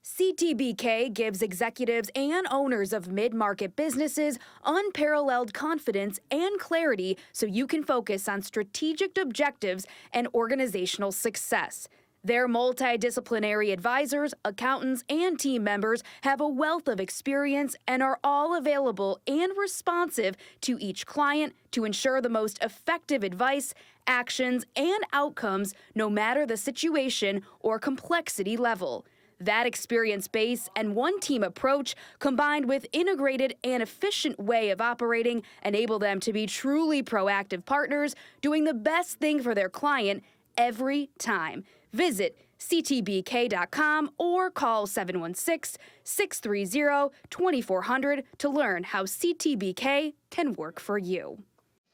CTBK gives executives and owners of mid-market businesses unparalleled confidence and clarity so you can focus on strategic objectives and organizational success. Their multidisciplinary advisors, accountants, and team members have a wealth of experience and are all available and responsive to each client to ensure the most effective advice, actions, and outcomes no matter the situation or complexity level. That experience base and one-team approach, combined with integrated and efficient way of operating, enable them to be truly proactive partners, doing the best thing for their client every time. Visit ctbk.com or call 716-630-2400 to learn how CTBK can work for you.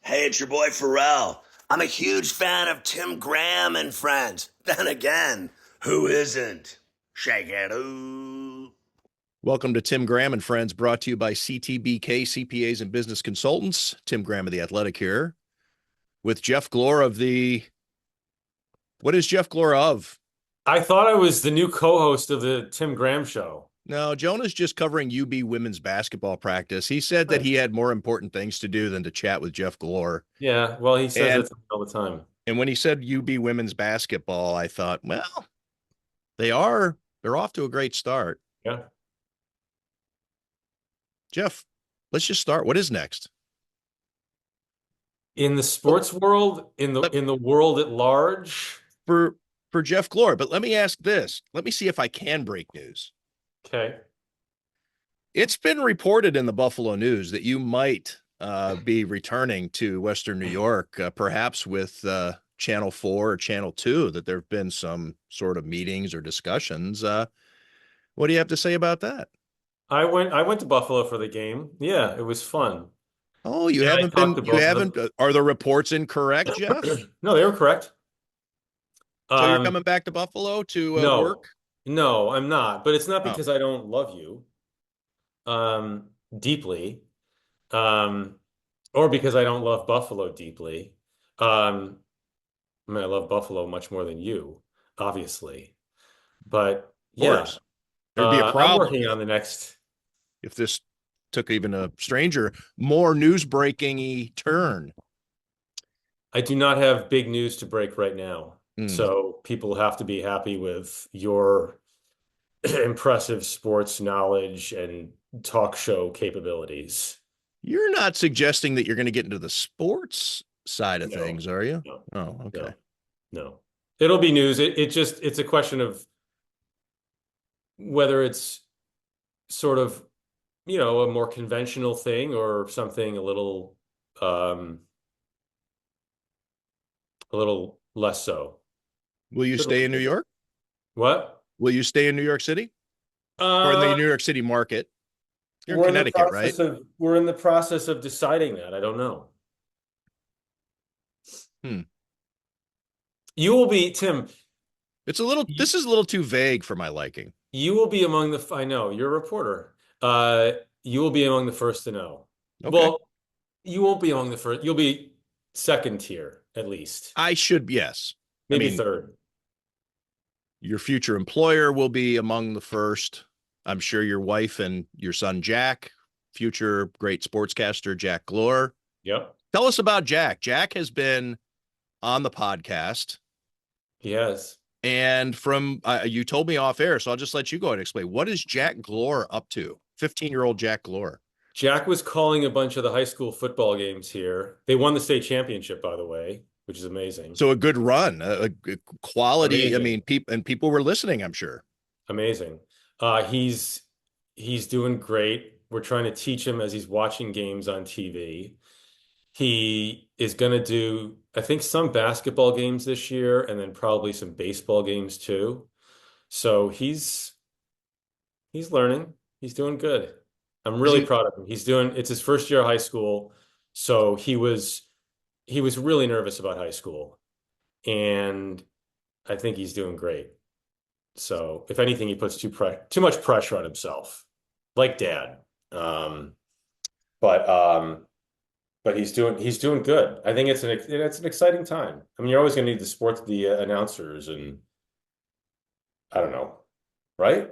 Hey, it's your boy Pharrell. I'm a huge fan of Tim Graham and Friends. Then again, who isn't? Shake it, ooh. Welcome to Tim Graham and Friends, brought to you by CTBK CPAs and Business Consultants. Tim Graham of The Athletic here with Jeff Glor of the... What is Jeff Glor of? I thought I was the new co-host of the Tim Graham Show. No, Jonah's just covering UB women's basketball practice. He said that he had more important things to do than to chat with Jeff Glor. Yeah, well, he says that all the time. And when he said UB women's basketball, I thought, well, they're off to a great start. Yeah. Jeff, let's just start. What is next? In the sports world, in the world at large. For Jeff Glor, but let me ask this. Let me see if I can break news. Okay. It's been reported in the Buffalo News that you might be returning to Western New York, perhaps with Channel 4 or Channel 2, that there have been some sort of meetings or discussions. What do you have to say about that? I went to Buffalo for the game. Yeah, it was fun. Oh, you haven't are the reports incorrect, Jeff? No, they were correct. So you're coming back to Buffalo to work? No, I'm not. But it's not because I don't love you deeply, or because I don't love Buffalo deeply. I mean, I love Buffalo much more than you, obviously. But yeah, there'd be a problem. I'm working on the next. If this took even a more news-breaking-y turn. I do not have big news to break right now. So people have to be happy with your impressive sports knowledge and talk show capabilities. You're not suggesting that you're going to get into the sports side of things, are you? No. Oh, okay. No. It'll be news. It's a question of whether it's sort of, a more conventional thing or something a little less so. Will you stay in New York? What? Will you stay in New York City? Or in the New York City market? You're in Connecticut, right? We're in the process of deciding that. I don't know. You will be, Tim. This is a little too vague for my liking. You will be among the, I know, you're a reporter. You will be among the first to know. Okay. Well, you won't be among the first. You'll be second tier, at least. I should, yes. Maybe third. Your future employer will be among the first. I'm sure your wife and your son, Jack, future great sportscaster, Jack Glor. Yep. Tell us about Jack. Jack has been on the podcast. He has. And from, you told me off air, so I'll just let you go ahead and explain. What is Jack Glor up to? 15-year-old Jack Glor. Jack was calling a bunch of the high school football games here. They won the state championship, by the way, which is amazing. So a good run, a quality. Amazing. I mean, people were listening, I'm sure. Amazing. He's doing great. We're trying to teach him as he's watching games on TV. He is going to do, I think, some basketball games this year and then probably some baseball games too. So he's learning. He's doing good. I'm really proud of him. It's his first year of high school. So he was really nervous about high school, and I think he's doing great. So if anything, he puts too much pressure on himself, like Dad. But he's doing good. I think it's an exciting time. I mean, you're always going to need the announcers and I don't know, right?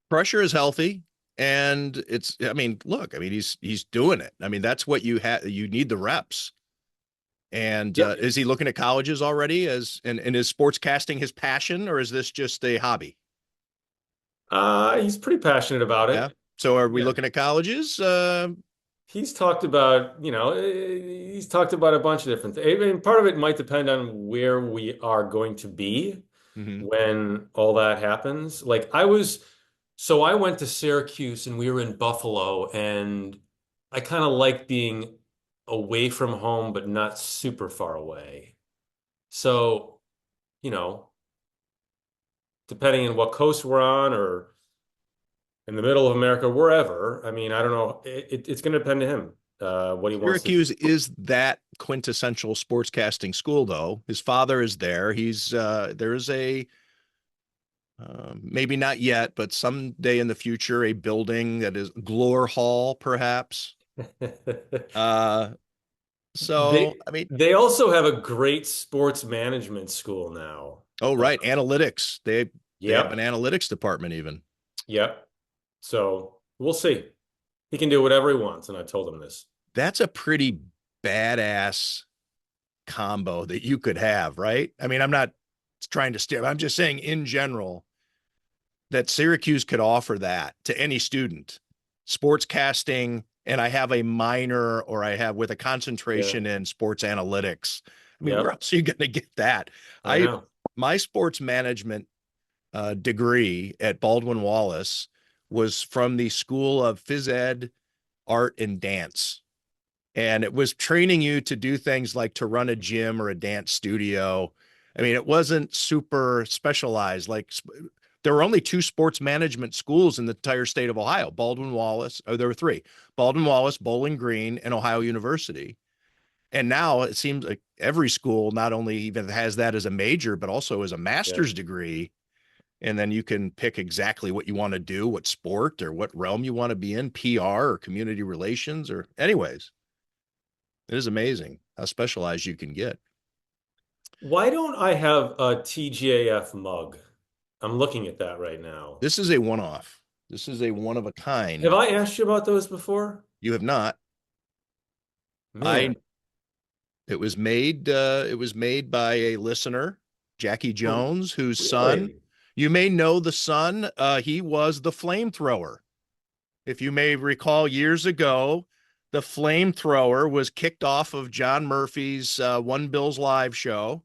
Pressure is healthy. And I mean, look, I mean, he's doing it. I mean, that's what you need the reps. And Yeah. is he looking at colleges already and is sportscasting his passion, or is this just a hobby? He's pretty passionate about Yeah. it. So are we Yeah. looking at colleges? He's talked about, he's talked about a bunch of different things. I mean, part of it might depend on where we are going to be Mhm. when all that happens. So I went to Syracuse and we were in Buffalo, and I kind of like being away from home, but not super far away. So, you know, depending on what coast we're on or in the middle of America, wherever, I mean, I don't know. It's going to depend to him, what he wants to do. Syracuse is that quintessential sportscasting school, though. His father is there. There is a maybe not yet, but someday in the future, a building that is Glor Hall, perhaps. Uh, so They I mean, they also have a great sports management school now. oh Uh, right, analytics. They have an yep, analytics department even. yep. So we'll see. He can do whatever he wants, and I told him this. That's a pretty badass combo that you could have, right? I mean, I'm not trying to steer. I'm just saying in general that Syracuse could offer that to any student. Sportscasting, and I have a minor or I have with a Yeah, concentration in sports analytics. I mean, where yep. else are you going to get that? I I know. My sports management degree at Baldwin Wallace was from the School of Phys Ed, Art, and Dance. And it was training you to do things like to run a gym or a dance studio. I mean, it wasn't super specialized. Like there were only two sports management schools in the entire state of Ohio, Baldwin Wallace. Oh, there were three: Baldwin Wallace, Bowling Green, and Ohio University. And now it seems like every school not only even has that as a major, but also as a Yeah. master's degree. And then you can pick exactly what you want to do, what sport or what realm you want to be in, PR or community relations, or anyways. It is amazing how specialized you can get. Why don't I have a TGAF mug? I'm looking at that right now. This is a one off. This is a one of a Have kind. I asked you about those before? You have not. Man, I it was made by a listener, Jackie oh, Jones, whose son, really? you may know the son. He was the flamethrower. If you may recall years ago, the flamethrower was kicked off of John Murphy's One Bills Live show.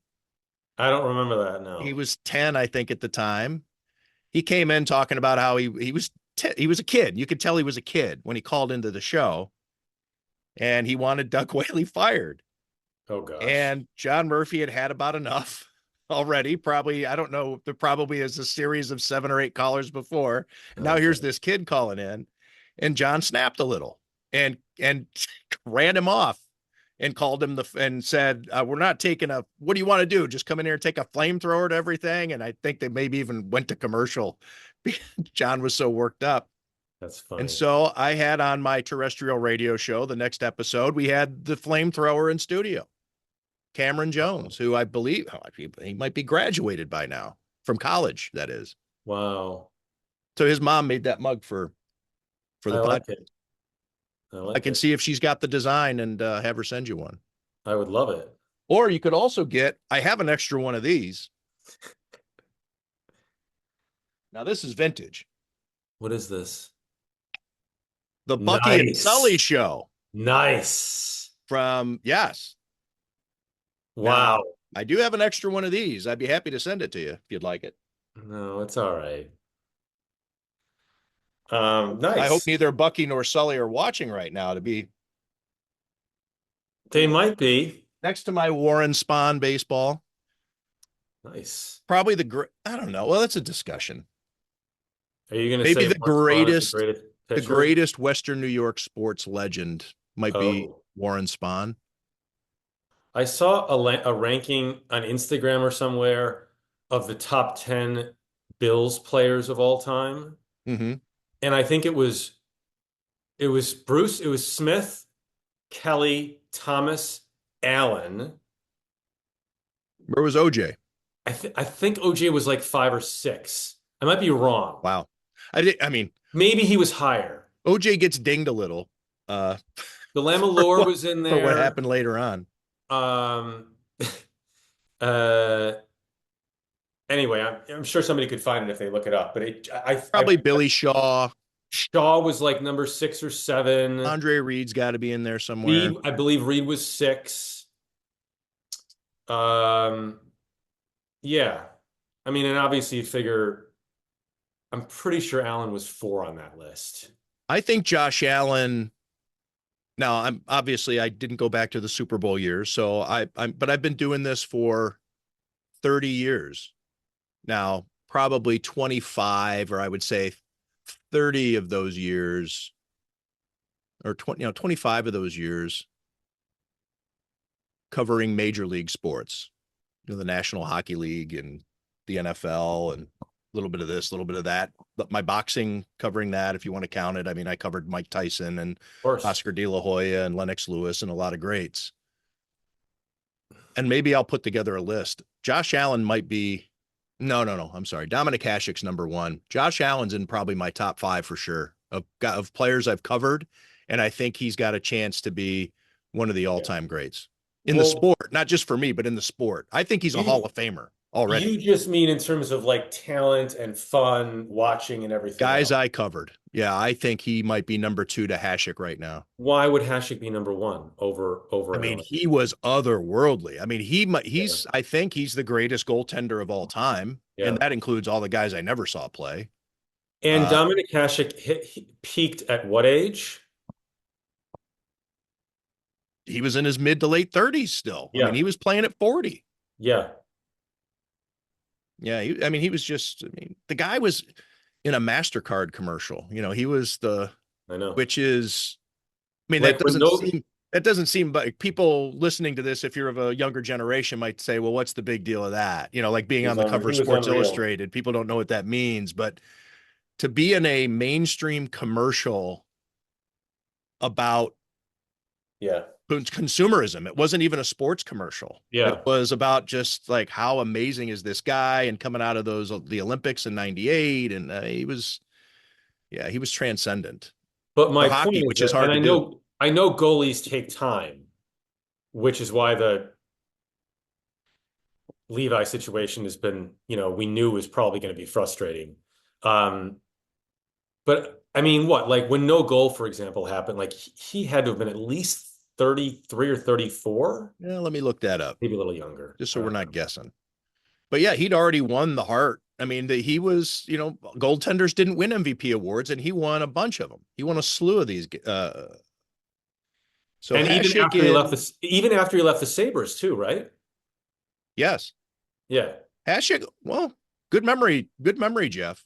I don't remember that He now. was 10, I think, at the time. He came in talking about how he was a kid. You could tell he was a kid when he called into the show, and he wanted Doug Whaley fired. Oh gosh. And John Murphy had had about enough already. Probably, I don't know. There probably is a series of 7 or 8 callers before. And now here's Okay. this kid calling in, and John snapped a little and ran him off and called him and said, "We're not taking a. What do you want to do? Just come in here and take a flamethrower to everything?" And I think they maybe even went to commercial. John was so worked up. That's And funny. so I had on my terrestrial radio show, the next episode, we had the flamethrower in studio, Cameron Oh, Jones, who I believe he might be graduated by now from college, that is. wow. So his mom made that mug for I the like podcast. it. I I like can it. see if she's got the design and have her send you one. I would love it. Or you could also I have an extra one of these. Now this is vintage. What is this? The Bucky and Sully Nice. show Nice. from, yes. Now Wow. I do have an extra one of these. I'd be happy to send it to you if you'd like it. No, it's all right. I hope Nice. neither Bucky nor Sully are watching right now to be They might be. next to my Warren Spahn baseball. Nice. Probably I don't know. Well, that's a discussion. Are you going to Maybe say Warren Spahn is the pitcher? greatest Western New York sports legend might be Oh, Warren Spahn. I saw a ranking on Instagram or somewhere of the top 10 Bills players of all time. Mm-hmm. And I think it was Bruce, it was Smith, Kelly, Thomas, Allen. Where was OJ? I think OJ was like 5 or 6. I might be wrong. Wow. I mean, Maybe he was higher. OJ gets dinged a little uh, The for Lamalore was in for what there. happened later on. Um, uh, anyway, I'm sure somebody could find it if they look it up. But Probably Billy Shaw. Shaw was like number 6 or 7. Andre Reed's got to be in there somewhere. Reed, I believe Reed was 6. Um, yeah. I mean, and obviously you figure, I'm pretty sure Allen was 4 on that list. I think Josh Allen. Now, I didn't go back to the Super Bowl years, so but I've been doing this for 30 years now, probably 25, or I would say 30 of those years, or 25 of those years covering major league sports, the National Hockey League and the NFL and a little bit of this, a little bit of that. But my boxing covering that, if you want to count it. I mean, I covered Mike Tyson and Oscar De La Hoya and Lennox Lewis and a lot of greats. And maybe I'll put together a list. Josh Allen might be, no. I'm sorry. Dominic Hasek's number 1. Josh Allen's in probably my top 5 for sure of players I've covered. And I think he's got a chance to be one of the all-time greats in the sport, not just for me, but in the sport. I think he's a Hall of Famer already. You just mean in terms of like talent and fun watching and everything Guys else. I covered. Yeah, I think he might be number 2 to Hasek right now. Why would Hasek be number 1 over I mean, Allen? he was otherworldly. I mean, I think he's the greatest goaltender of all time. Yeah. And that includes all the guys I never saw play. And Dominic Hasek peaked at what age? He was in his mid to late 30s still. Yeah. I mean, he was playing at 40. Yeah. Yeah. He was just, the guy was in a MasterCard commercial. He was I know. Which is, Like that doesn't seem like people listening to this, if you're of a younger generation, might say, well, what's the big deal of that? Like being on the cover of Sports Illustrated. People don't know what that means, but to be in a mainstream commercial about consumerism, it wasn't even a sports commercial. Yeah. It was about just like, how amazing is this guy, and coming out of the Olympics in '98. And he was transcendent. But my hockey, point is which is hard and to do. I know goalies take time, which is why the Levi situation has been, we knew was probably going to be frustrating. But I mean, like when no goal, for example, happened, like he had to have been at least 33 or 34. Yeah, let me look that up. Maybe a little younger. Just so we're not guessing. But yeah, he'd already won the Hart. I mean, he was, goaltenders didn't win MVP awards, and he won a bunch of them. He won a slew of these. So and even after he left the Sabres too, right? Yes. Yeah. Hasek, well, good memory, Jeff.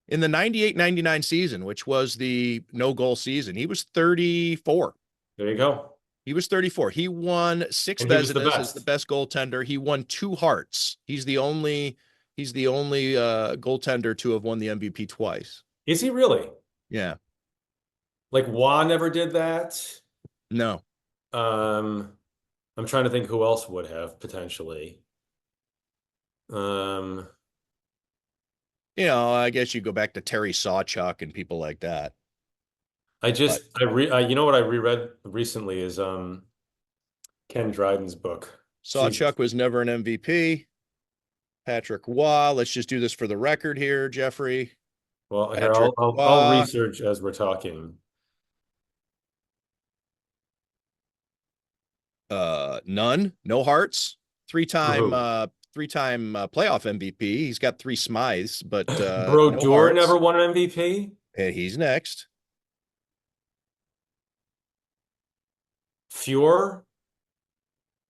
In the 98-99 season, which was the no-goal season, he was 34. There you go. He was 34. He won 6 Vezinas as the best goaltender. He won 2 Harts. He's the only goaltender to have won the MVP twice. Is he really? Yeah. Like Wah never did that? No. I'm trying to think who else would have potentially. I guess you go back to Terry Sawchuk and people like that. You know what I reread recently is Ken Dryden's book. Sawchuk was never an MVP. Patrick Waugh. Let's just do this for the record here, Jeffrey. Well, here, I'll research as we're talking. None. No Harts. Three-time playoff MVP. He's got 3 Smythes, but Brodeur never won an MVP. And he's next. Fuhr.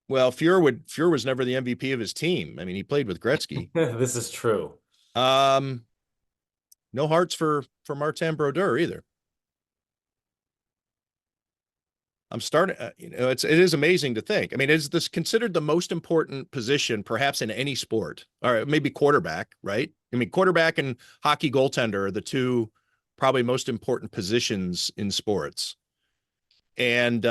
Well, Fuhr was never the MVP of his team. I mean, he played with Gretzky. This is true. No Harts for Martin Brodeur either. I'm starting, it is amazing to think. I mean, is this considered the most important position perhaps in any sport? Or maybe quarterback, right? I mean, quarterback and hockey goaltender are the 2 probably most important positions in sports. And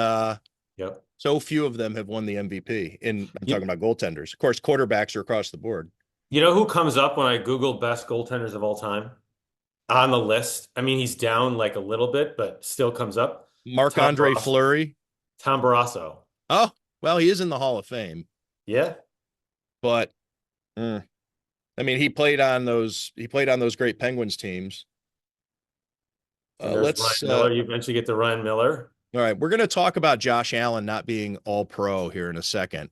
so few of them have won the MVP. I'm talking about goaltenders. Of course, quarterbacks are across the board. You know who comes up when I Google best goaltenders of all time on the list? I mean, he's down like a little bit, but still comes up. Tom Marc-Andre Barrasso. Fleury. Tom Barrasso. Oh, well, he is in the Hall of Fame, Yeah. but I mean, he played on those great Penguins teams. And there's Ryan Let's Miller. You eventually get to Ryan Miller. all right, we're going to talk about Josh Allen not being all pro here in a second.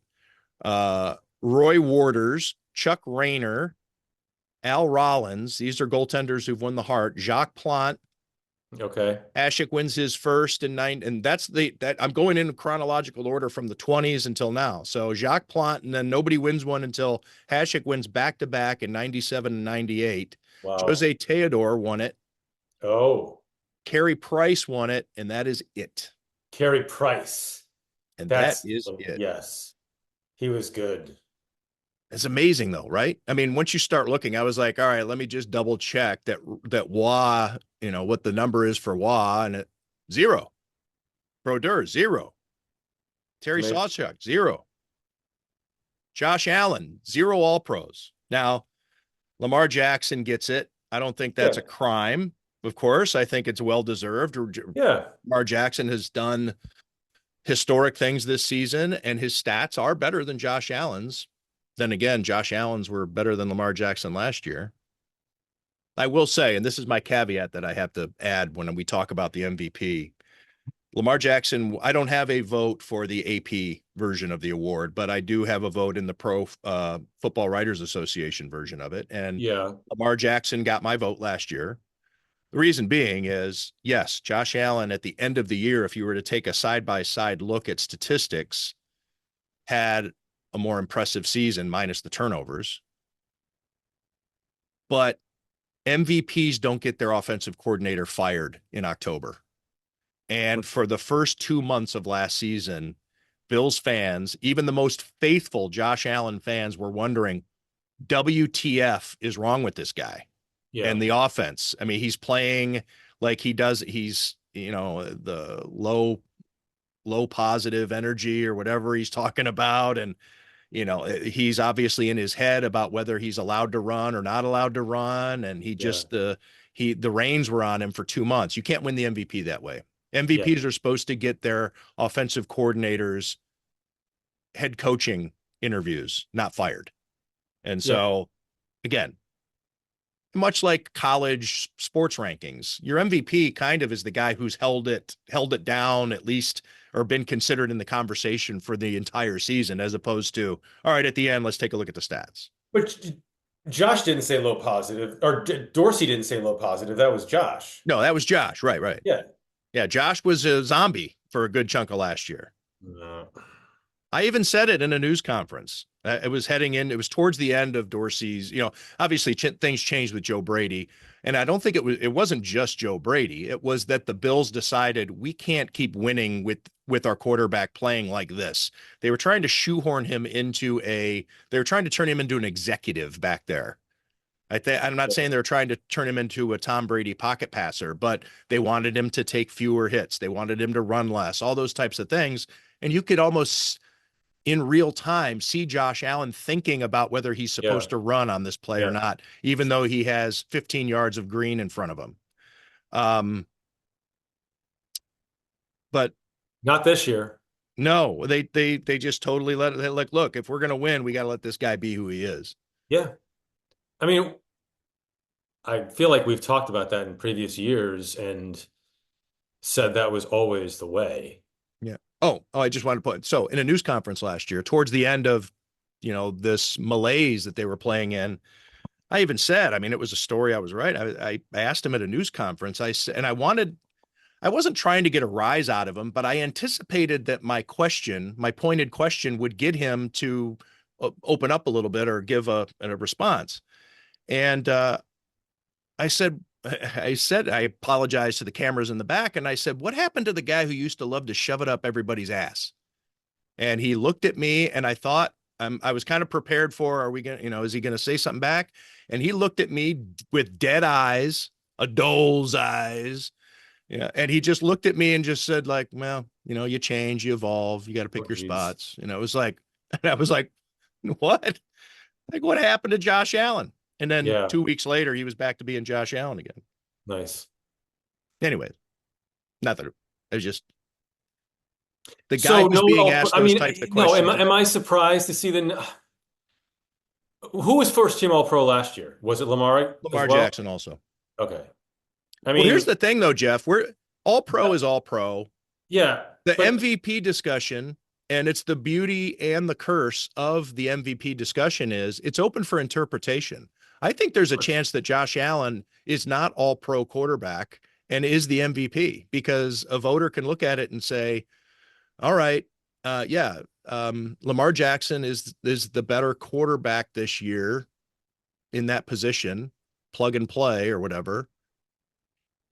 Roy Waters, Chuck Rayner, Al Rollins. These are goaltenders who've won the Hart. Jacques Plante. Okay. Ashik wins his first in nine, and that I'm going in chronological order from the 20s until now. So Jacques Plante, and then nobody wins one until Ashik wins back to back in 97 and 98. Wow. Jose Teodor won it. Oh, Carey Price won it, and that is it. Carey Price. And That's that is it. Yes. He was good. It's amazing though, right? I mean, once you start looking, I was like, all right, let me just double check that Wah, what the number is for Wah, and it 0. Brodeur, 0. Terry Amazing. Sawchuk, 0. Josh Allen, 0 all pros. Now, Lamar Jackson gets it. I don't think that's a crime. Of course, I think it's well deserved. Yeah. Lamar Jackson has done historic things this season, and his stats are better than Josh Allen's. Then again, Josh Allen's were better than Lamar Jackson last year. I will say, and this is my caveat that I have to add when we talk about the MVP, Lamar Jackson, I don't have a vote for the AP version of the award, but I do have a vote in the Pro Football Writers Association version of it. And Lamar Jackson got my vote last year. The reason being is, yes, Josh Allen at the end of the year, if you were to take a side-by-side look at statistics, had a more impressive season minus the turnovers. But MVPs don't get their offensive coordinator fired in October. And for the first 2 months of last season, Bills fans, even the most faithful Josh Allen fans, were wondering, WTF is wrong with this guy? Yeah. And the offense. I mean, he's playing like he does. He's, the low positive energy or whatever he's talking about. And, he's obviously in his head about whether he's allowed to run or not allowed to run. And he just, the reins were on him for 2 months. You can't win the MVP that way. MVPs are supposed to get their offensive coordinators head coaching interviews, not fired. And so, again, much like college sports rankings, your MVP kind of is the guy who's held it down at least, or been considered in the conversation for the entire season, as opposed to, all right, at the end, let's take a look at the stats. But Josh didn't say low positive, or Dorsey didn't say low positive. That was Josh. No, that was Josh. Right. Yeah, Josh was a zombie for a good chunk of last year. I even said it in a news conference. It was towards the end of Dorsey's, obviously things changed with Joe Brady. And I don't think it wasn't just Joe Brady. It was that the Bills decided we can't keep winning with our quarterback playing like this. They were trying to shoehorn him they were trying to turn him into an executive back there. I'm not saying they're trying to turn him into a Tom Brady pocket passer, but they wanted him to take fewer hits. They wanted him to run less, all those types of things. And you could almost in real time see Josh Allen thinking about whether he's supposed to run on this play or not, even though he has 15 yards of green in front of him. But not this year. No, they just totally let it, like, look, if we're going to win, we got to let this guy be who he is. Yeah. I mean, I feel like we've talked about that in previous years and said that was always the way. Yeah. Oh, I just wanted to put, so in a news conference last year, towards the end of, this malaise that they were playing in, I even said, I mean, it was a story I was right. I asked him at a news conference, I wasn't trying to get a rise out of him, but I anticipated that my pointed question would get him to open up a little bit or give a response. And I said, I apologized to the cameras in the back. And I said, what happened to the guy who used to love to shove it up everybody's ass? And he looked at me and I thought, I was kind of prepared for, is he going to say something back? And he looked at me with dead eyes, a dole's eyes. Yeah. And he just looked at me and just said, like, well, you change, you evolve, you got to pick your spots. It was like, and I was like, what? Like what happened to Josh Allen? And then Yeah, 2 weeks later, he was back to being Josh Allen again. nice. Anyway, not that it was just the guy So who's no being All Pro. asked I those mean, types of no. Am, questions. am I surprised to see who was first team All Pro last year? Was it Lamar as Lamar well? Jackson also. Okay. I Well, here's mean, the thing though, Jeff. We're all pro is all pro. yeah, The but MVP discussion, and it's the beauty and the curse of the MVP discussion, is it's open for interpretation. I think there's a chance that Josh Allen is not all pro quarterback and is the MVP because a voter can look at it and say, all right, yeah, Lamar Jackson is the better quarterback this year in that position, plug and play or whatever.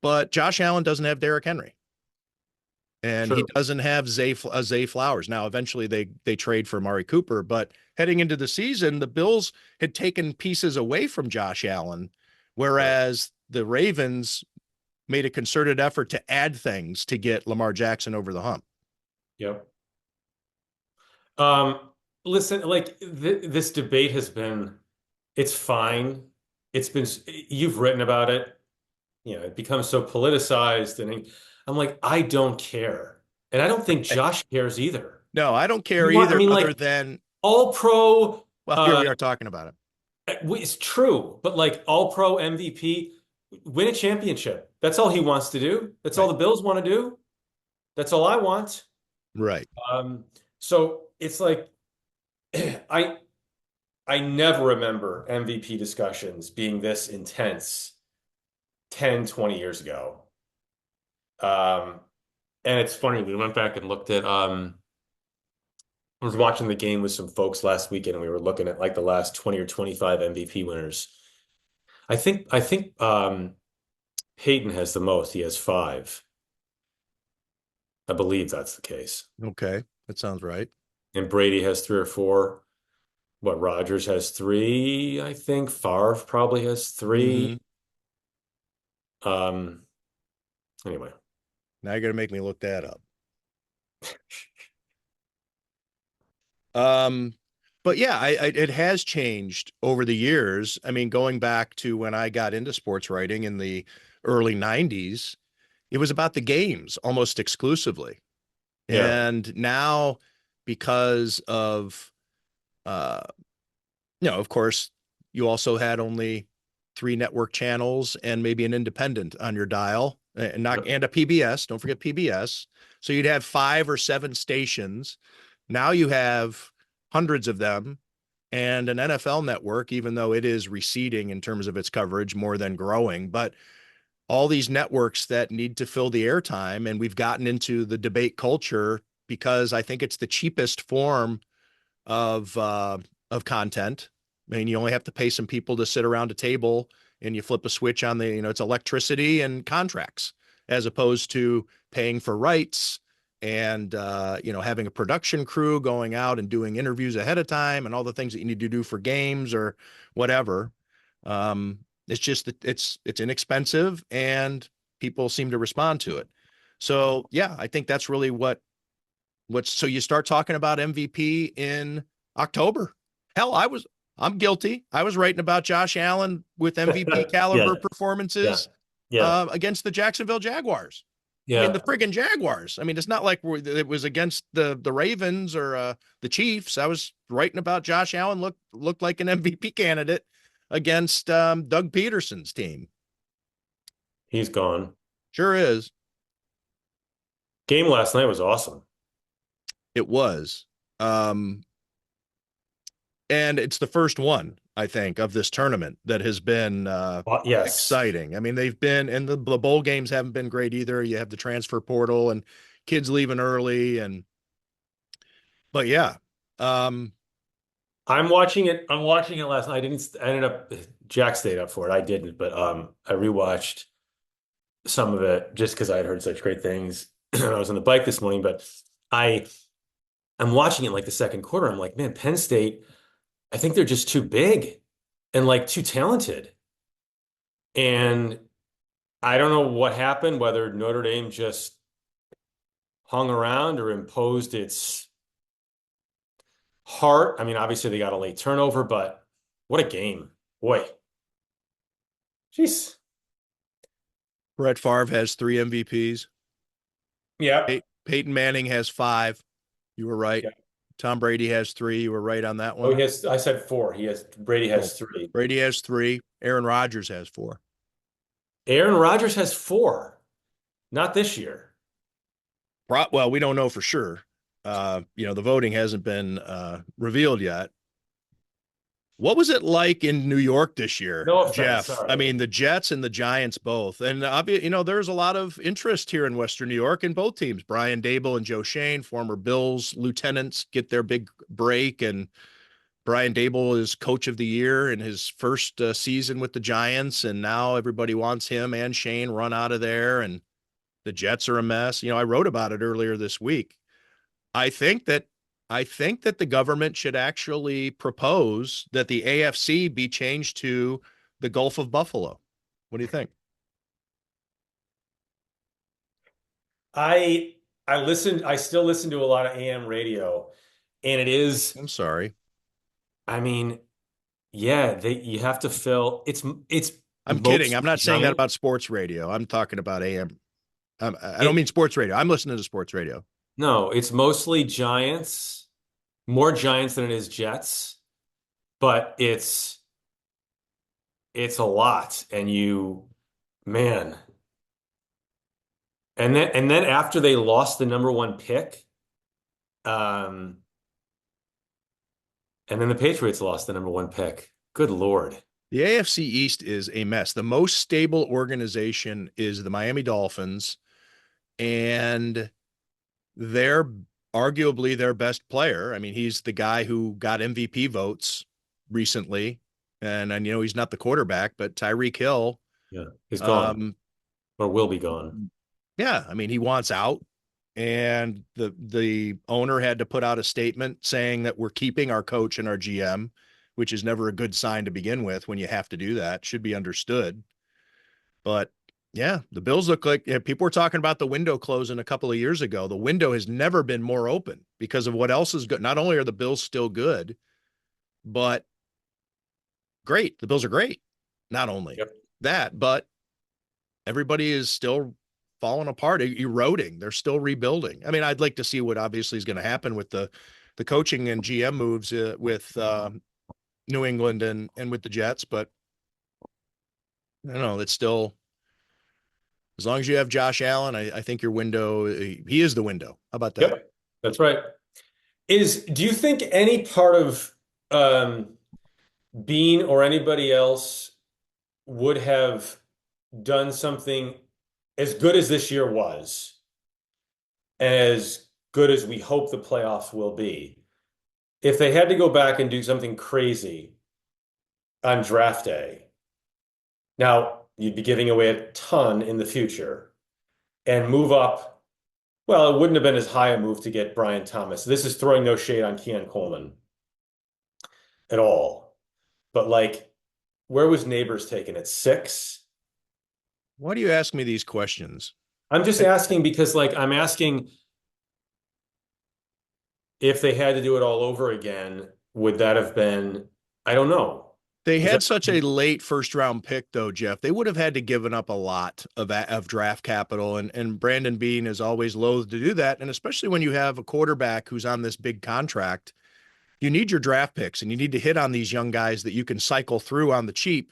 But Josh Allen doesn't have Derrick Henry. And he true. doesn't have Zay Flowers. Now, eventually they trade for Amari Cooper, but heading into the season, the Bills had taken pieces away from Josh Allen, Right. whereas the Ravens made a concerted effort to add things to get Lamar Jackson over the hump. Yep. Um, Listen, like this debate has been, it's fine. It's been, you've written about it. You know, it becomes so politicized, and I'm like, I don't care, and I don't think Josh cares either. No, I don't You care want, I either, mean, other like than, all pro. well, here we are talking about it. It's true, but like all pro MVP, win a championship. That's all he wants to do. That's all Right. the Bills want to do. That's all I want. Right. Um, so it's like I I never remember MVP discussions being this intense 10, 20 years ago. Um, and it's funny, we went back and looked at I was watching the game with some folks last weekend and we were looking at like the last 20 or 25 MVP winners. I think Hayden has the most. He has five. I believe that's the case. Okay. That sounds right. And Brady has three or four. What, Rodgers has three, I think. Favre probably has Mm-hmm. three. Um, anyway. Now you're going to make me look that up. Um, but yeah, it has changed over the years. I mean, going back to when I got into sports writing in the early 90s, it was about the games almost exclusively. Yeah. And now, because of, uh, of course, you also had only 3 network channels and maybe an independent on your dial and not, Yep. and a PBS. Don't forget PBS. So you'd have 5 or 7 stations. Now you have hundreds of them and an NFL network, even though it is receding in terms of its coverage more than growing. But all these networks that need to fill the airtime, and we've gotten into the debate culture because I think it's the cheapest form of content. I mean, you only have to pay some people to sit around a table and you flip a switch on it's electricity and contracts as opposed to paying for rights and having a production crew going out and doing interviews ahead of time and all the things that you need to do for games or whatever. It's just that it's inexpensive and people seem to respond to it. So yeah, I think that's really so you start talking about MVP in October. Hell, I'm guilty. I was writing about Josh Allen with MVP caliber Yeah. Yeah. performances Yeah. against the Jacksonville Jaguars. I mean, the Yeah. friggin' Jaguars. I mean, it's not like it was against the Ravens or the Chiefs. I was writing about Josh Allen looked like an MVP candidate against Doug Peterson's team. He's gone. Sure is. Game last night was awesome. It was. And it's the first one, I think, of this tournament that has been Yes. exciting. I mean, they've been, and the bowl games haven't been great either. You have the transfer portal and kids leaving early, but yeah, um, I'm watching it. I'm watching it last night. I ended up Jack stayed up for it. I didn't, but I rewatched some of it just because I had heard such great things. I was on the bike this morning, but I I'm watching it like the second quarter. I'm like, man, Penn State, I think they're just too big and like too talented. And I don't know what happened, whether Notre Dame just hung around or imposed its heart. I mean, obviously they got a late turnover, but What a game. Boy. Jeez. Brett Favre has 3 MVPs. Yeah. Peyton Manning has 5. You were right. Yeah. Tom Brady has 3. You were right on that Oh, one. I said 4. Brady Oh, has 3. Brady has 3. Aaron Rodgers has 4. Aaron Rodgers has 4. Not this year. Well, we don't know for sure. The voting hasn't been revealed yet. What was it like in New York this year, No offense. Jeff? I Sorry. mean, the Jets and the Giants both. And there's a lot of interest here in Western New York in both teams. Brian Dable and Joe Shane, former Bills lieutenants, get their big break. And Brian Dable is coach of the year in his first season with the Giants. And now everybody wants him and Shane run out of there. And the Jets are a mess. I wrote about it earlier this week. I think that the government should actually propose that the AFC be changed to the Gulf of Buffalo. What do you think? I still listen to a lot of AM radio, and it is, I'm sorry. I mean, yeah, you have to fill it's I'm kidding. I'm mostly not saying that giant. about sports radio. I'm talking about AM. I don't It mean sports radio. I'm listening to sports radio. No, it's mostly Giants, more Giants than it is Jets, but it's a lot, and man. And then after they lost the number 1 pick, um, and then the Patriots lost the number 1 pick. Good Lord. The AFC East is a mess. The most stable organization is the Miami Dolphins, and they're arguably their best player. I mean, he's the guy who got MVP votes recently. And he's not the quarterback, but Tyreek Hill. Yeah, he's gone or will be gone. Yeah, I mean, he wants out. And the owner had to put out a statement saying that we're keeping our coach and our GM, which is never a good sign to begin with when you have to do that. Should be understood. But yeah, the Bills look like people were talking about the window closing a couple of years ago. The window has never been more open because of what else is good. Not only are the Bills still good, but great. The Bills are great. Not only that, but everybody is still falling apart, eroding. They're still rebuilding. I mean, I'd like to see what obviously is going to happen with the coaching and GM moves with New England and with the Jets, but I don't know. It's still, as long as you have Josh Allen, I think your window, he is the window. How about that? Yep, that's right. Do you think any part of Bean or anybody else would have done something as good as this year was, and as good as we hope the playoffs will be, if they had to go back and do something crazy on draft day? Now, you'd be giving away a ton in the future and move up. Well, it wouldn't have been as high a move to get Brian Thomas. This is throwing no shade on Keon Coleman at all. But where was Neighbors taken at 6? Why do you ask me these questions? I'm just asking because I'm asking if they had to do it all over again, would that have been, I don't know. They had such a late first round pick though, Jeff. They would have had to given up a lot of draft capital, and Brandon Beane is always loath to do that. And especially when you have a quarterback who's on this big contract, you need your draft picks and you need to hit on these young guys that you can cycle through on the cheap.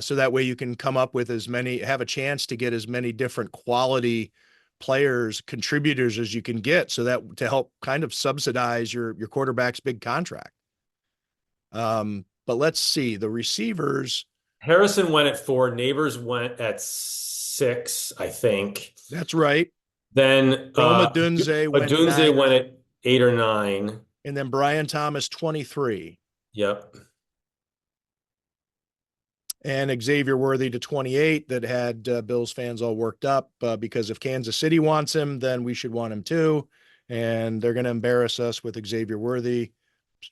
So that way you can come up with have a chance to get as many different quality players, contributors as you can get, so that to help kind of subsidize your quarterback's big contract. But let's see the receivers. Harrison went at 4. Neighbors went at 6, I think. That's right. Then Odunze went at 8 or 9. And then Brian Thomas, 23. Yep. And Xavier Worthy to 28, that had Bills fans all worked up because if Kansas City wants him, then we should want him too. And they're going to embarrass us with Xavier Worthy.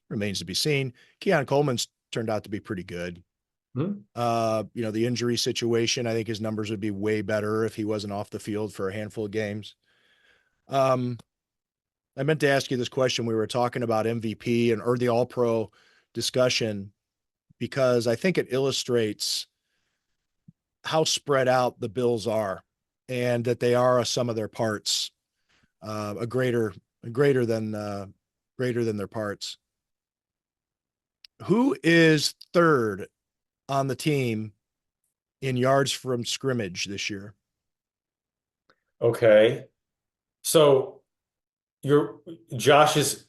Remains to be seen. Keon Coleman's turned out to be pretty good. Mm-hmm. The injury situation, I think his numbers would be way better if he wasn't off the field for a handful of games. I meant to ask you this question. We were talking about MVP or the All-Pro discussion. because I think it illustrates how spread out the Bills are, and that they are a sum of their parts, a greater than their parts. Who is third on the team in yards from scrimmage this year? Okay. So you're Josh is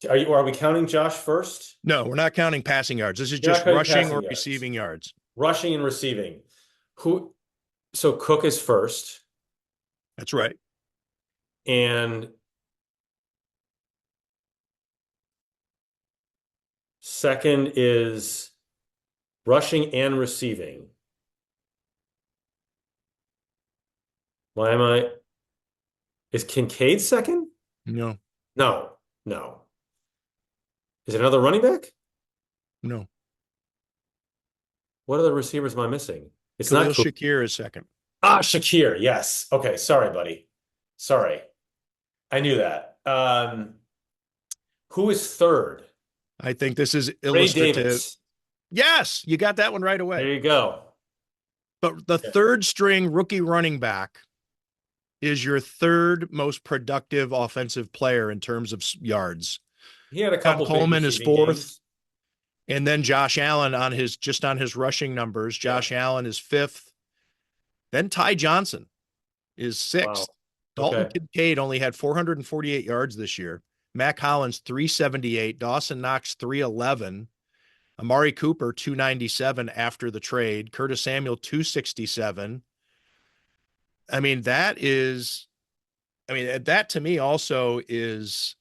are we counting Josh first? No, we're not counting passing yards. This is You're just not counting rushing passing or yards. receiving yards. Rushing and receiving. So Cook is first. That's right. And second is rushing and receiving. Why am I? Is Kincaid second? No, No. Is it another running back? no. What other receivers am I missing? It's Khalil not Cook. Shakir is second. Shakir. Yes. Okay. Sorry, buddy. Sorry. I knew that. Who is third? I think this is Ray illustrative. Davis. Yes, you got that one right There away. you go. But the third string rookie running back is your third most productive offensive player in terms of yards. He had a John couple big Coleman is receiving fourth. games. And then Josh Allen on his rushing numbers. Josh Allen is fifth. Then Ty Johnson is sixth. Wow. Dalton Okay. Kincaid only had 448 yards this year. Mac Hollins 378. Dawson Knox 311. Amari Cooper 297 after the trade. Curtis Samuel 267. I mean, that to me also is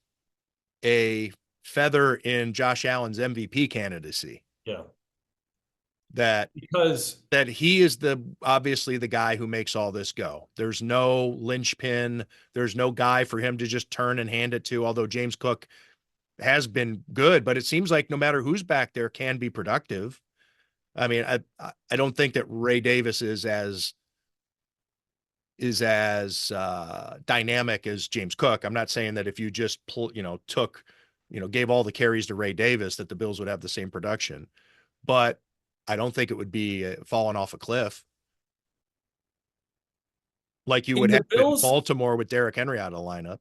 a feather in Josh Allen's MVP candidacy. Yeah. Because he is obviously the guy who makes all this go. There's no linchpin. There's no guy for him to just turn and hand it to, although James Cook has been good, but it seems like no matter who's back there can be productive. I mean, I don't think that Ray Davis is as dynamic as James Cook. I'm not saying that if you just gave all the carries to Ray Davis that the Bills would have the same production, but I don't think it would be falling off a cliff like you would have in Baltimore with Derrick Henry out of the lineup.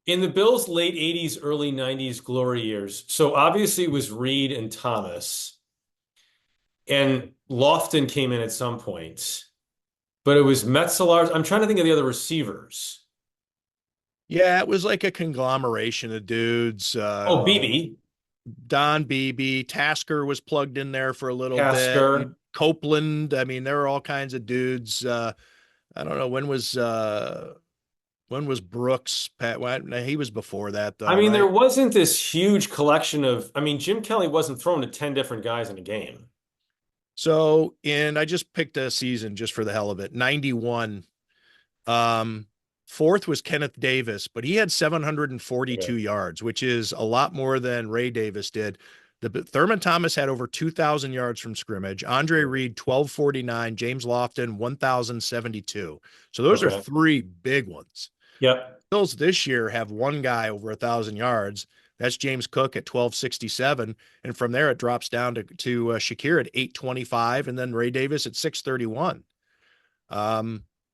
In the Bills' late 80s, early 90s glory years, so obviously it was Reed and Thomas, and Lofton came in at some point, but it was Metzelar's. I'm trying to think of the other receivers. Yeah, it was like a conglomeration of dudes. Beebe. Don Beebe. Tasker was plugged in there for a little bit. Copeland. I mean, there were all kinds of dudes. I don't know, when was Brooks? He was before that, though. I mean, right? there wasn't this huge collection of. I mean, Jim Kelly wasn't throwing to 10 different guys in a game. So, I just picked a season just for the hell of it. 91. Fourth was Kenneth Davis, but he had 742 yards, which is a lot more than Ray Davis did. Thurman Thomas had over 2,000 yards from scrimmage. Andre Reed, 1,249. James Lofton, 1,072. So those are three big ones. Yep. Bills this year have one guy over 1,000 yards. That's James Cook at 1,267. And from there, it drops down to Shakir at 825, and then Ray Davis at 631.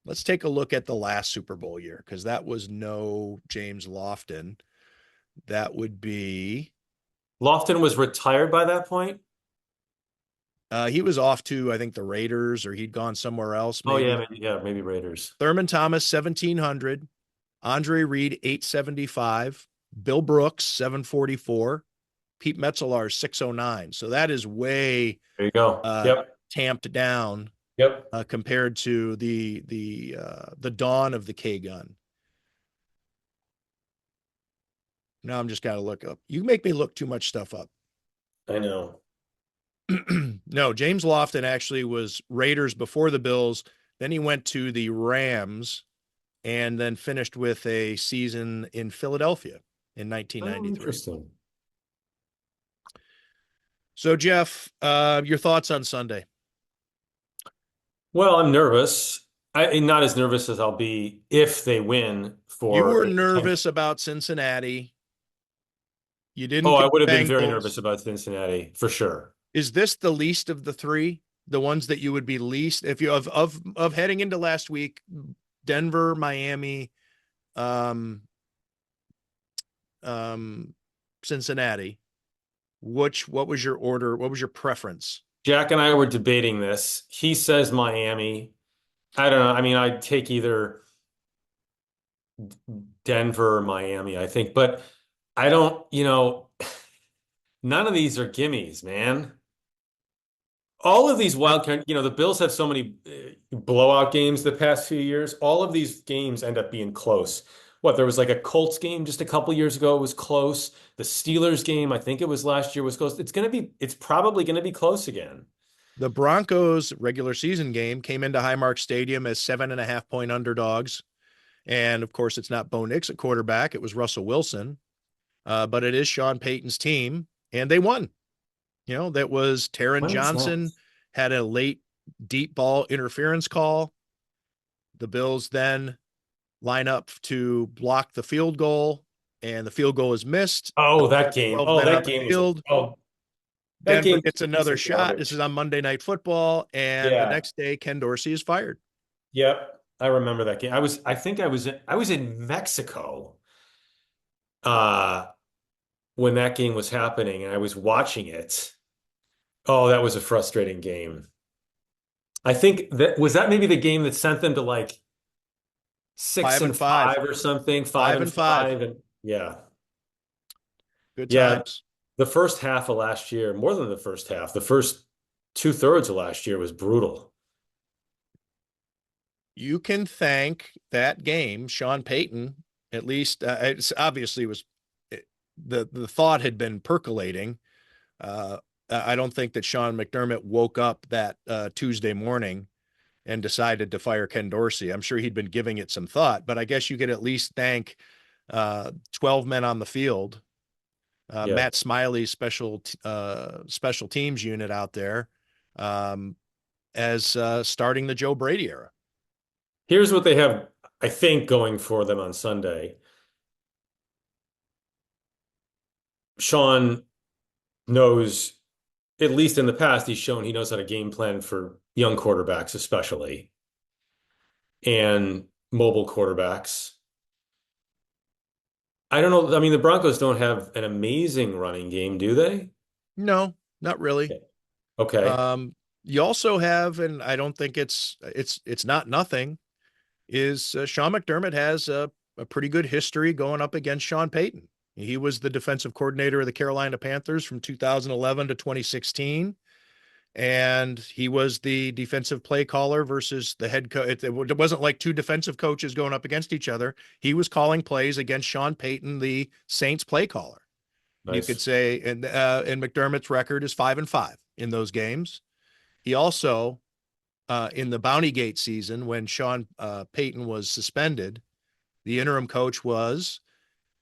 Let's take a look at the last Super Bowl year, because that was no James Lofton. That would be... Lofton was retired by that point? He was off to, I think, the Raiders, or he'd gone somewhere else. Maybe. Maybe Raiders. Thurman Thomas, 1,700. Andre Reed, 875. Bill Brooks, 744. Pete Metzelar, 609. So that is way there you go. Tamped down. Yep. Compared to the dawn of the K gun. Now I'm just got to look up. You make me look too much stuff up. I know. No, James Lofton actually was Raiders before the Bills. Then he went to the Rams and then finished with a season in Philadelphia in 1993. Interesting. So, Jeff, your thoughts on Sunday? Well, I'm nervous. I'm not as nervous as I'll be if they win. You were nervous about Cincinnati. You didn't Oh, I pick would have the been very nervous Bengals. about Cincinnati for sure. Is this the least of the three? The ones that you would be least if you of heading into last week, Denver, Miami, um, Cincinnati. What was your order? What was your preference? Jack and I were debating this. He says Miami. I don't know. I mean, I'd take either Denver or Miami, I think, but I don't, none of these are gimmies, man. All of these wild card, the Bills have so many blowout games the past few years. All of these games end up being close. What, there was like a Colts game just a couple years ago, it was close. The Steelers game, I think it was last year, was close. It's probably gonna be close again. The Broncos regular season game came into Highmark Stadium as 7.5 point underdogs. And of course, it's not Bo Nix at quarterback. It was Russell Wilson. But it is Sean Payton's team, and they won. That was Taron When was that? Johnson had a late deep ball interference call. The Bills then line up to block the field goal, and the field goal is missed. Oh, that game. 12 Oh, men that on the game was field. that Denver game was gets a piece another of shot. This garbage. is on Monday Night Football, and the Yeah. next day, Ken Dorsey is fired. Yep. I remember that game. I think I was in Mexico uh when that game was happening and I was watching it. Oh, that was a frustrating game. I think that maybe the game that sent them to like six Five and and five. five or something, five Five and and five. five, and yeah. Good Yeah. times. The first half of last year, more than the first half, the first 2/3 of last year was brutal. You can thank that game, Sean Payton. At least it's obviously was the thought had been percolating. I don't think that Sean McDermott woke up that Tuesday morning and decided to fire Ken Dorsey. I'm sure he'd been giving it some thought, but I guess you could at least thank 12 men on the field, Yeah. Matt Smiley's special teams unit out there, as starting the Joe Brady era. Here's what they have, I think, going for them on Sunday. Sean knows, at least in the past, he's shown he knows how to game plan for young quarterbacks, especially, and mobile quarterbacks. I don't know. I mean, the Broncos don't have an amazing running game, do they? No, not really. Okay. You also have, and I don't think it's not nothing, is Sean McDermott has a pretty good history going up against Sean Payton. He was the defensive coordinator of the Carolina Panthers from 2011 to 2016. And he was the defensive play caller versus the head coach. It wasn't like two defensive coaches going up against each other. He was calling plays against Sean Payton, the Saints play caller. You could Nice. say, and McDermott's record is 5-5 in those games. He also, in the Bounty Gate season, when Sean Payton was suspended, the interim coach was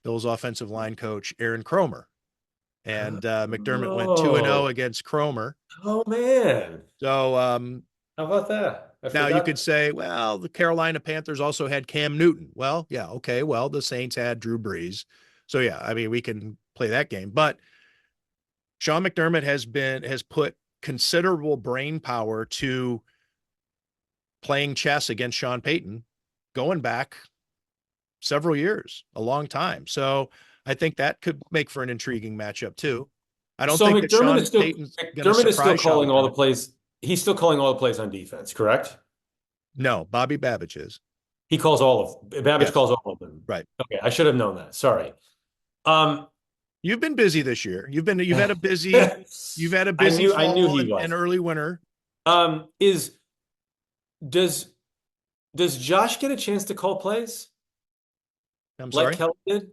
Bills offensive line coach Aaron Kromer. And McDermott went 2-0 Oh, against Kromer. oh man. So How about that? I now you forgot. could say, well, the Carolina Panthers also had Cam Newton. Well, yeah, okay. Well, the Saints had Drew Brees. So yeah, I mean, we can play that game. But Sean McDermott has put considerable brain power to playing chess against Sean Payton, going back several years, a long time. So I think that could make for an intriguing matchup too. I don't So think that Sean Payton's going to McDermott is still surprise Sean calling all the McDermott. plays. He's still calling all the plays on defense, correct? No, Bobby Babich is. He calls Babbage Yes, calls all of them. right. Okay, I should have known that. Sorry. Um, You've been busy this year. You've had a I busy knew fall he and was. early winter. Is does does Josh get a chance to call plays I'm like sorry. Kelly did?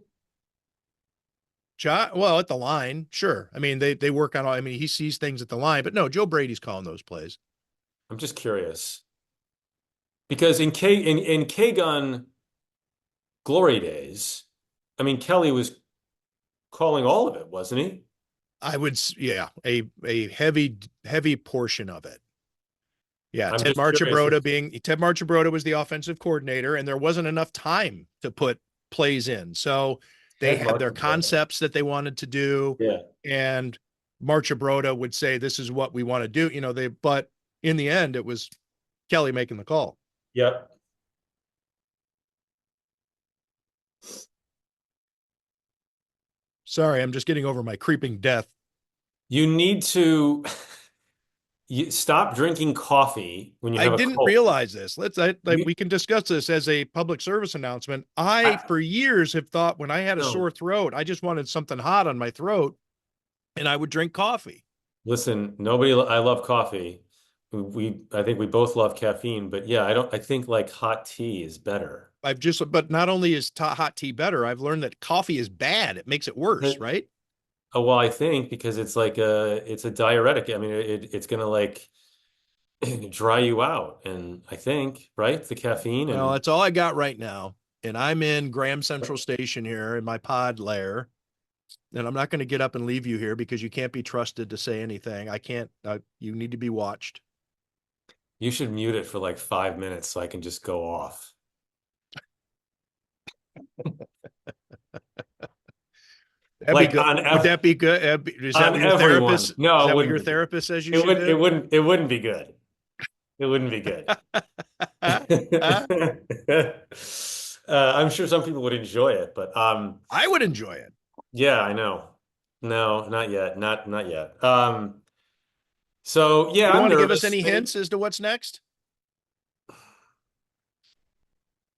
Well, at the line, sure. I mean, they work on all. I mean, he sees things at the line, but no, Joe Brady's calling those plays. I'm just curious because in K Gun glory days, I mean Kelly was calling all of it, wasn't he? Yeah, a heavy portion of it. Yeah, I'm just curious. Ted Marchibroda was the offensive coordinator, and there wasn't enough time to put plays in. So They Ed had their Martin. concepts that they wanted to do. Yeah. And Marchabroda would say, this is what we want to do. But in the end, it was Kelly making the call. Yep. Sorry, I'm just getting over my creeping death. You need to stop drinking coffee when you I have a didn't cold. realize this. You, We can discuss this as a public service announcement. I, For years, have thought when I had a no, sore throat, I just wanted something hot on my throat, and I would drink coffee. listen, I love coffee. I think we both love caffeine, but yeah, I think like hot tea is better. But not only is hot tea better, I've learned that coffee is bad. It makes it worse, right? Oh, well, I think because it's a diuretic. I mean, it's gonna like dry you out. And I think, right, the caffeine Well, and that's all I got right now. And I'm in Graham Central Station here in my pod lair. And I'm not going to get up and leave you here because you can't be trusted to say anything. I can't, you need to be watched. you should mute it for like 5 minutes so I can just go off. That'd be Like good. Would that be good? Is that on what your everyone. therapist, No, is it that what wouldn't your be good. therapist says you should do? It wouldn't be good. It wouldn't be good. I'm sure some people would enjoy it, but I would enjoy it. yeah, I know. No, not yet. Not yet. So yeah, You don't I'm want to give us nervous. any hints as to what's next?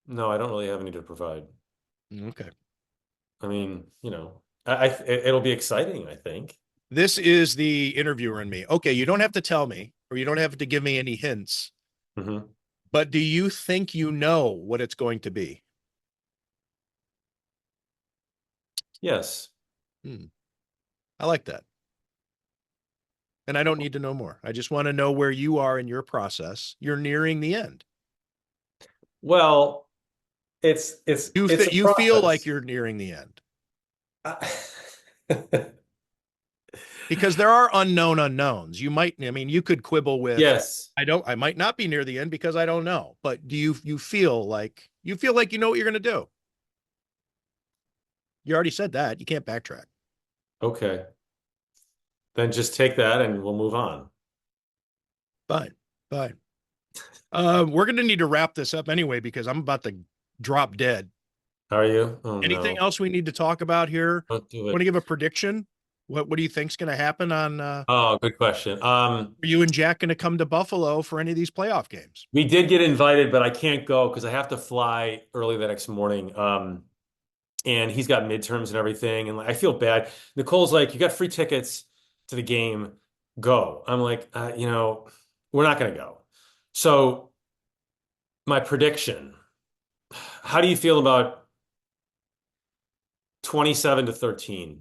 No, I don't really have any to provide. Okay. I mean, it'll be exciting, I think. This is the interviewer in me. Okay, you don't have to tell me, or you don't have to give me any hints, Hmm. but do you think you know what it's going to be? Yes. I like that. And I don't need to know more. I just want to know where you are in your process. You're nearing the end. Well, it's a You feel like process. you're nearing the end I- because there are unknown unknowns. You could quibble with, Yes. I might not be near the end because I don't know. But do you feel like you know what you're going to do? You already said that. You can't backtrack. Okay. Then just take that and we'll move on. Fine. Fine. We're going to need to wrap this up anyway because I'm about to drop dead. How are you? Oh Anything no. else we need to talk about here? Don't do Want to it. give a prediction? What do you think's going to happen on? Oh, good question. Are you and Jack going to come to Buffalo for any of these playoff games? We did get invited, but I can't go because I have to fly early the next morning. And he's got midterms and everything, and like, I feel bad. Nicole's like, "You got free tickets to the game, go." I'm like, we're not gonna go. So my prediction, how do you feel about 27-13?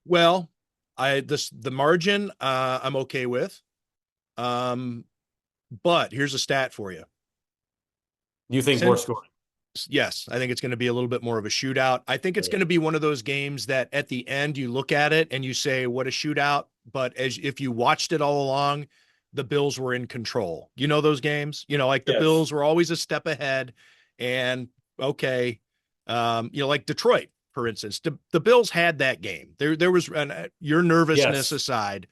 Well, the margin I'm okay with. But here's a stat for you. You think more scoring? Yes, I think it's going to be a little bit more of a shootout. I think it's going to be one of those games that at the end you look at it and you say, what a shootout. But if you watched it all along, the Bills were in control. You know those games? Like the Yes. Bills were always a step ahead. And okay, like Detroit, for instance, the Bills had that game. There was your nervousness aside,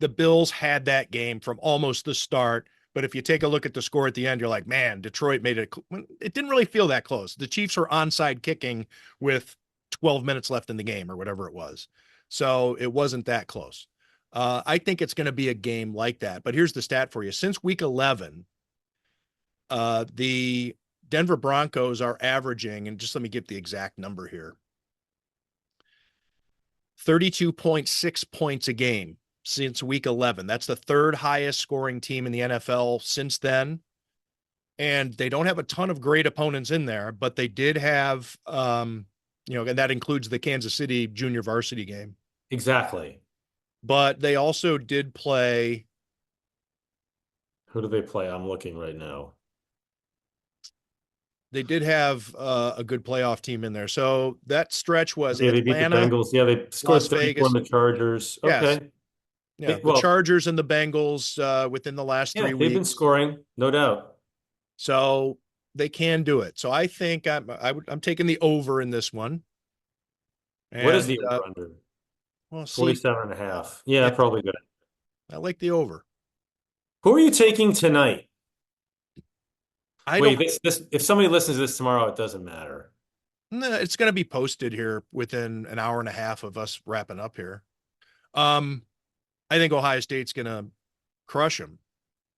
the Bills had that game from almost the start. But if you take a look at the score at the end, you're like, man, Detroit made it. It didn't really feel that close. The Chiefs were onside kicking with 12 minutes left in the game or whatever it was. So it wasn't that close. I think it's going to be a game like that. But here's the stat for you. Since week 11, the Denver Broncos are averaging, and just let me get the exact number here, 32.6 points a game since week 11. That's the third highest scoring team in the NFL since then. And they don't have a ton of great opponents in there, but they did have, and that includes the Kansas City junior varsity game. Exactly. But they also did play. Who do they play? I'm looking right now. They did have a good playoff team in there. So that stretch was Yeah, they beat the Atlanta, Bengals. Yeah, they scored Las 34 Vegas. on the Chargers. Yes. Okay. Yeah, the Chargers and the Bengals within the last 3 they've weeks. been scoring, no doubt. So they can do it. So I think I'm taking the over in this one. What is And the over-under? well, see, 47.5. Yeah, yeah, probably good. I like the over. Who are you taking tonight? I Wait, don't. this if somebody listens to this tomorrow, it doesn't matter. No, it's going to be posted here within an hour and a half of us wrapping up here. Um, I think Ohio State's going to crush them.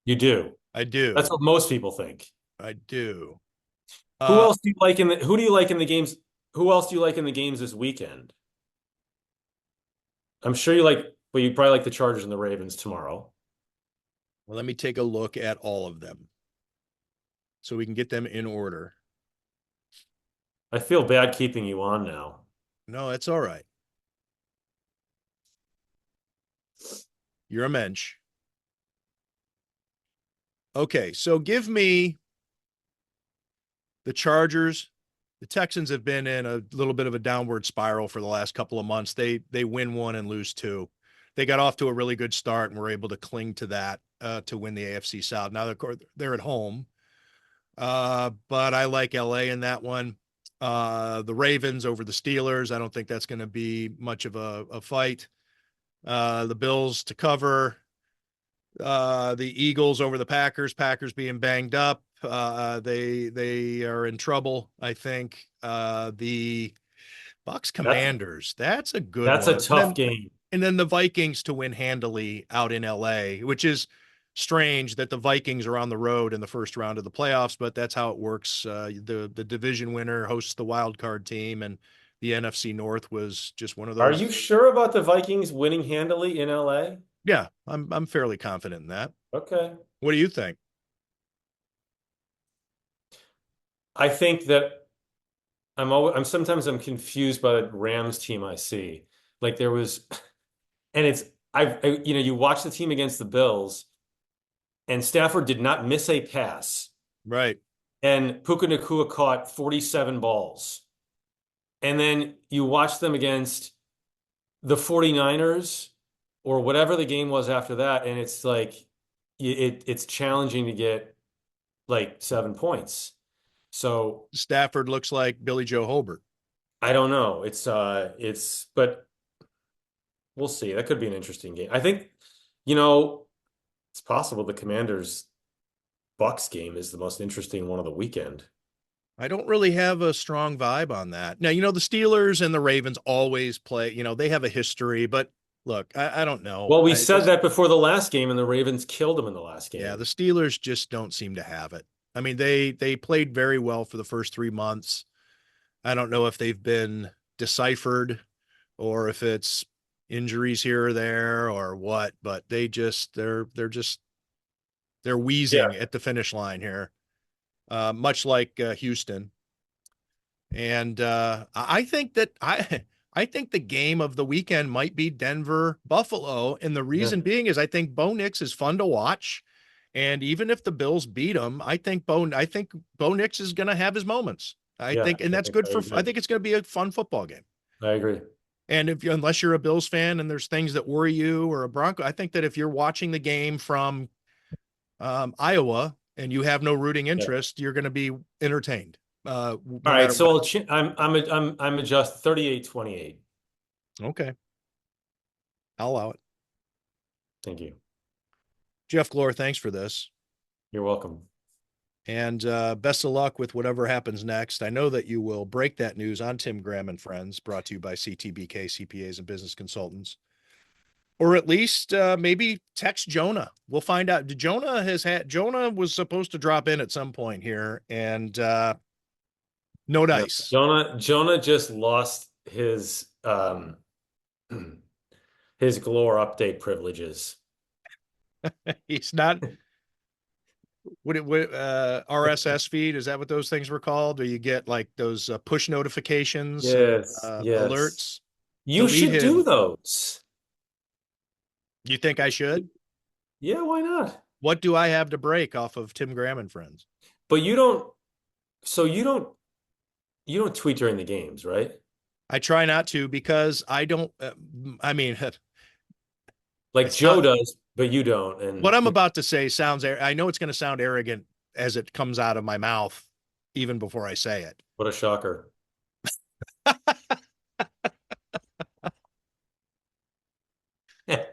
You do. I That's do. what most people think. I do. Who Uh, else do you like in the who do you like in the games? Who else do you like in the games this weekend? I'm sure you like, well, you probably like the Chargers and the Ravens tomorrow. well, let me take a look at all of them so we can get them in order. I feel bad keeping you on now. No, it's all right. You're a mensch. Okay, so give me the Chargers. The Texans have been in a little bit of a downward spiral for the last couple of months. They win one and lose two. They got off to a really good start and were able to cling to that to win the AFC South. Now they're at home, but I like LA in that one. The Ravens over the Steelers. I don't think that's going to be much of a fight. The Bills to cover. The Eagles over the Packers. Packers being banged up. They are in trouble, I think. The Bucks That's Commanders. That's a good that's a one. tough game. And then the Vikings to win handily out in LA, which is strange that the Vikings are on the road in the first round of the playoffs, but that's how it works. The division winner hosts the wild card team, and the NFC North was just one of Are those. you sure about the Vikings winning handily in LA? Yeah, I'm fairly confident in that. Okay. What do you think? I think that I'm sometimes I'm confused by the Rams team I see. Like there was, and it's you watch the team against the Bills, and Stafford did not miss a pass, Right. and Puka Nacua caught 47 balls. And then you watch them against the 49ers or whatever the game was after that, and it's like it's challenging to get like 7 points. So Stafford looks like Billy Joe Hobart. I don't know. But we'll see. That could be an interesting game. I think, you know, it's possible the Commanders Bucks game is the most interesting one of the weekend. I don't really have a strong vibe on that. Now, the Steelers and the Ravens always play, they have a history, but look, I don't know. Well, we said that before the last game, and the Ravens killed them in the last game. Yeah, the Steelers just don't seem to have it. I mean, they played very well for the first 3 months. I don't know if they've been deciphered or if it's injuries here or there or what, but they're wheezing Yeah. at the finish line here, much like Houston. And I think that I think the game of the weekend might be Denver Buffalo, and the reason being is I think Bo Nix is fun to watch, and even if the Bills beat him, I think Bo Nix is going to have his moments. I think that's good for. I think it's going to be a fun football game. I agree. And unless you're a Bills fan and there's things that worry you or a Bronco, I think that if you're watching the game from Iowa and you have no rooting interest, you're going to be entertained. All right, so I'm adjust 38-28. Okay. I'll allow it. Thank you. Jeff Glor, thanks for this. You're welcome. And best of luck with whatever happens next. I know that you will break that news on Tim Graham and Friends, brought to you by CTBK, CPAs and Business Consultants. Or at least maybe text Jonah. We'll find out. Jonah was supposed to drop in at some point here, and no dice. Jonah just lost his his Glor update privileges. He's not. What RSS feed, is that what those things were called? Or you get like those push notifications, Yes. alerts? You should do those. You think I should? Yeah, why not? What do I have to break off of Tim Graham and Friends? But you don't tweet during the games, right? I try not to because I don't. I mean, like Joe does, but you don't. And what I'm about to say sounds. I know it's going to sound arrogant as it comes out of my mouth, even before I say it. What a shocker!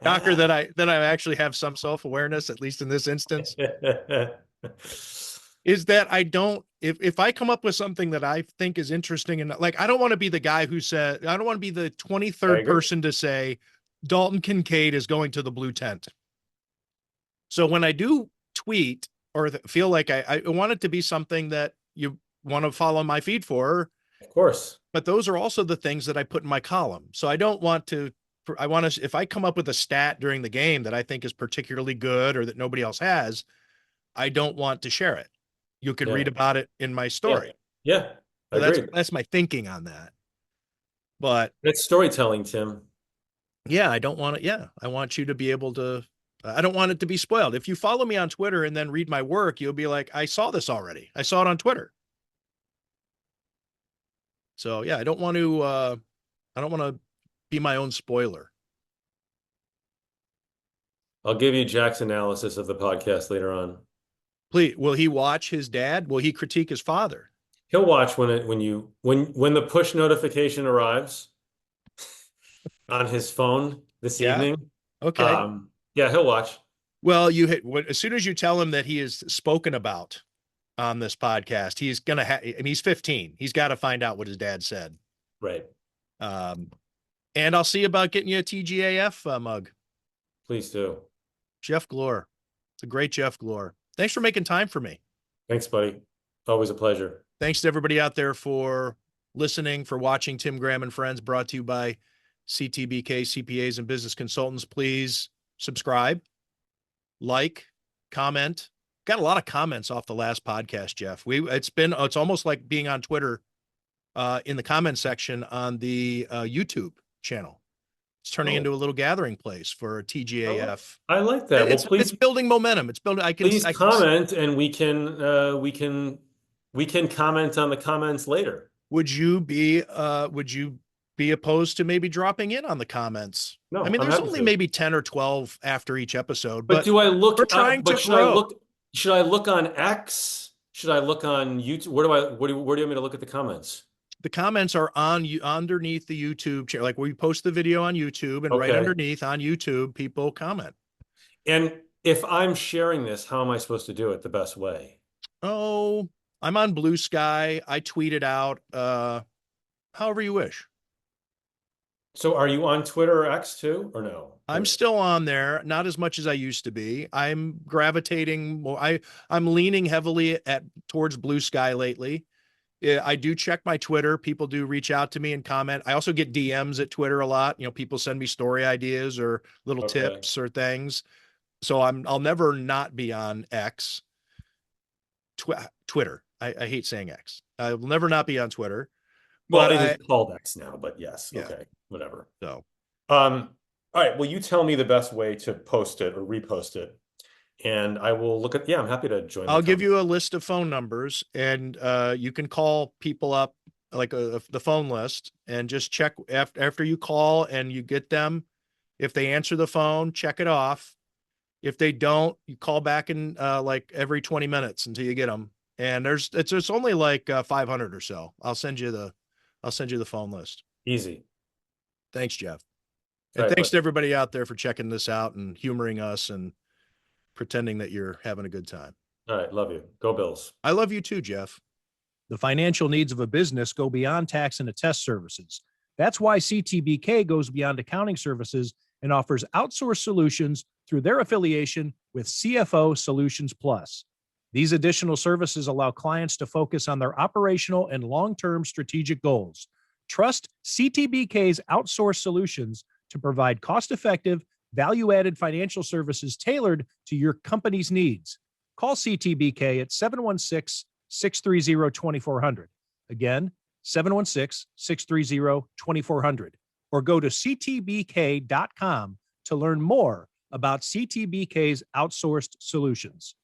Shocker that I actually have some self-awareness, at least in this instance, is that I don't, if I come up with something that I think is interesting, and like, I don't want to be the guy who said, I don't want to be the 23rd person to say Dalton Kincaid is going to the blue tent. So when I do tweet or feel like I want it to be something that you want to follow my feed for, Of course. but those are also the things that I put in my column. So I don't want to, I want to, if I come up with a stat during the game that I think is particularly good or that nobody else has, I don't want to share it. You can read about it in my story. Yeah. So that's my thinking on that. But it's storytelling, Tim. Yeah, I don't want it. Yeah, I want you to be able to, I don't want it to be spoiled. If you follow me on Twitter and then read my work, you'll be like, I saw this already. I saw it on Twitter. So yeah, I don't want to be my own spoiler. I'll give you Jack's analysis of the podcast later on. Please, will he watch his dad? Will he critique his father? He'll watch when the push notification arrives on his phone this evening. Okay. Yeah, he'll watch. Well, as soon as you tell him that he is spoken about on this podcast, he's going to and he's 15. He's got to find out what his dad said. Right. And I'll see about getting you a TGAF mug. Please do. Jeff Glor. It's a great Jeff Glor. Thanks for making time for me. Thanks, buddy. Always a pleasure. Thanks to everybody out there for listening, for watching Tim Graham and Friends, brought to you by CTBK, CPAs and Business Consultants. Please subscribe, like, comment. Got a lot of comments off the last podcast, Jeff. It's almost like being on Twitter in the comment section on the YouTube channel. It's turning into a little gathering place for TGAF. I like that. It's building momentum. It's building. Please comment, and we can comment on the comments later. Would you be opposed to maybe dropping in on the comments? No, I mean, there's only maybe 10 or 12 after each episode. But do I look? We're trying to grow. Should I look on X? Should I look on YouTube? Where do you want me to look at the comments? The comments are underneath the YouTube channel. Like we post the video on YouTube, and right underneath on YouTube, people comment. And if I'm sharing this, how am I supposed to do it the best way? Oh, I'm on Blue Sky. I tweet it out. However you wish. So are you on Twitter or X too, or no? I'm still on there, not as much as I used to be. I'm gravitating more. I'm leaning heavily towards Blue Sky lately. I do check my Twitter. People do reach out to me and comment. I also get DMs at Twitter a lot. You know, people send me story ideas or little tips or things. So I'll never not be on X. Twitter. I hate saying X. I will never not be on Twitter. Well, it is called X now, but yes. Yeah. Okay. Whatever. So, all right. Well, you tell me the best way to post it or repost it, and I will look at. Yeah, I'm happy to join. I'll give you a list of phone numbers, and you can call people up, like the phone list, and just check after you call and you get them. If they answer the phone, check it off. If they don't, you call back in like every 20 minutes until you get them. And it's only like 500 or so. I'll send you the phone list. Easy. Thanks, Jeff. And thanks to everybody out there for checking this out and humoring us and pretending that you're having a good time. All right. Love you. Go Bills. I love you too, Jeff. The financial needs of a business go beyond tax and attest services. That's why CTBK goes beyond accounting services and offers outsourced solutions through their affiliation with CFO Solutions Plus. These additional services allow clients to focus on their operational and long-term strategic goals. Trust CTBK's outsourced solutions to provide cost-effective, value-added financial services tailored to your company's needs. Call CTBK at 716-630-2400. Again, 716-630-2400. Or go to ctbk.com to learn more about CTBK's outsourced solutions.